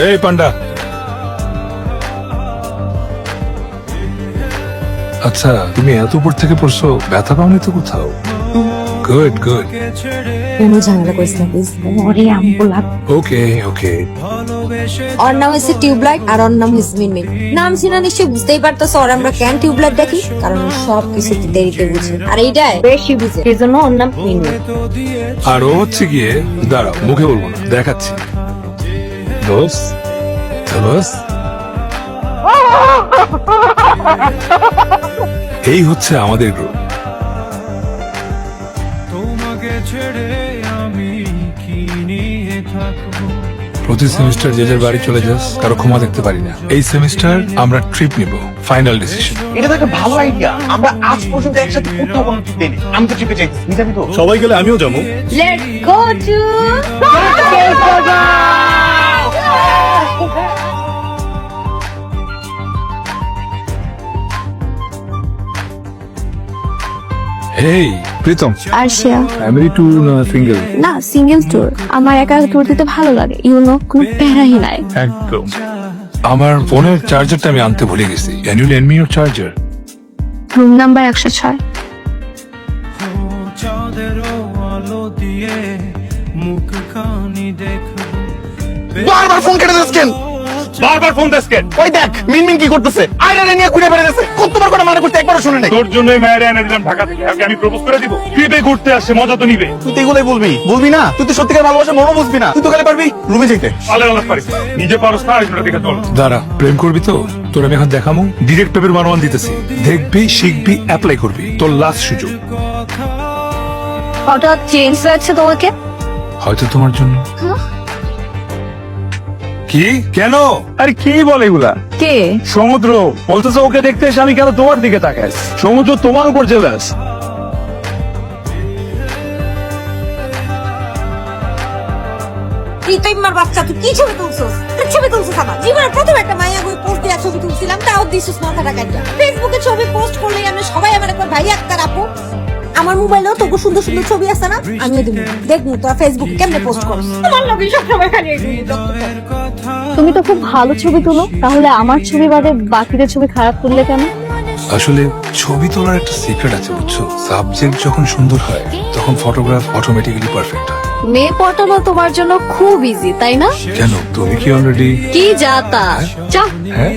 এই পান্ডা, আচ্ছা তুমি এত উপর থেকে পড়ছো, ব্যথা পাওনি তো কোথাও? Good good. কোনো ঝামেলা করিস না প্লিজ। ওরে আমগুলা। ওকে ওকে। ওর নাম হচ্ছে টিউবলাইট আর ওর নাম হচ্ছে মিনমিন। নাম শুনে নিশ্চয়ই বুঝতেই পারতেছো ওর আমরা কেন টিউবলাইট দেখি, কারণ ও সব কিছু দেরিতে বুঝে আর এইটাই বেশি বুঝে, এই জন্য ওর নাম মিনমিন। আর ও হচ্ছে গিয়ে, দাঁড়াও মুখে বলবো না, দেখাচ্ছি। দোস দোস, এই হচ্ছে আমাদের গ্রুপ। প্রতি সেমিস্টার যে যার বাড়ি চলে যাস, কারো ক্ষমা দেখতে পারি না। এই সেমিস্টার আমরা ট্রিপ নিব, ফাইনাল ডিসিশন। এটা তো একটা ভালো আইডিয়া। আমরা আজ পর্যন্ত একসাথে কোথাও কোনো ট্রিপ দেইনি। আমি তো ট্রিপে যাইতেছি, নিজামি তো। সবাই গেলে আমিও যাবো। Let's go to hey Pritam, Arshia. Family tour না সিঙ্গেল? না, সিঙ্গেল ট্যুর। আমার একা ট্যুর দিতে ভালো লাগে, ইউনো, কোনো প্যারাই নাই। একদম। আমার ফোনের চার্জারটা আমি আনতে ভুলে গেছি। Can you lend me your charger? Room number 106। বারবার ফোন কেটে দিস কেন? বারবার ফোন দিস কেন? ওই দেখ মিনমিন কি করতেছে, আয়নারে নিয়ে ঘুরে বেড়াতেছে। কতবার করে মানা করতে একবারও শুনে নাই। তোর জন্যই মায়ের এনে দিলাম ঢাকা থেকে। আগে আমি প্রপোজ করে দিব। ট্রিপে ঘুরতে আসছে, মজা তো নিবে। তুই তো এগুলোই বলবি না? তুই তো সত্যিকার ভালোবাসা মনও বুঝবি না। তুই তো খালি পারবি রুমে যেতে। আলাদা আলাদা পারিস না। নিজে পারস না, আরেকজনের দিকে চল। দাঁড়া, প্রেম করবি তো? তোর আমি এখন দেখামো। ডিরেক্ট পেপের বানোয়ান দিতেছি, দেখবি, শিখবি, অ্যাপ্লাই করবি। তোর লাস্ট সুযোগ। হঠাৎ চেঞ্জ লাগছে তোমাকে? হয়তো তোমার জন্য। কি? কেন? আরে কি বলে এগুলা? কে? সমুদ্র বলতেছে ওকে দেখতে এসে আমি কেন তোমার দিকে তাকাই? সমুদ্র তোমার উপর জেলাস। ইতইমার বাচ্চা, তুই কি ছবি তুলছস? তুই ছবি তুলছস আমার জীবনে প্রথম একটা মাইয়া বই পোস্ট দিয়া ছবি তুলছিলাম, তাও দিছস মাথাটা কাটা। ফেসবুকে ছবি পোস্ট করলেই আমি সবাই আমার একবার ভাই আক্তার আপু। আমার মোবাইলেও তো সুন্দর সুন্দর ছবি আছে না, আমিও দিব, দেখবো তোরা ফেসবুকে কেমনে পোস্ট করছ। তোমার লগে সব সময় খালি তুমি তো খুব ভালো ছবি তুলো, তাহলে আমার ছবি বাদে বাকিদের ছবি খারাপ তুললে কেন? আসলে ছবি তোলার একটা সিক্রেট আছে, বুঝছো? সাবজেক্ট যখন সুন্দর হয় তখন ফটোগ্রাফ অটোমেটিক্যালি পারফেক্ট হয়। মেয়ে পটানো তোমার জন্য খুব ইজি, তাই না? কেন, তুমি কি অলরেডি? কি যা তা, যা। হ্যাঁ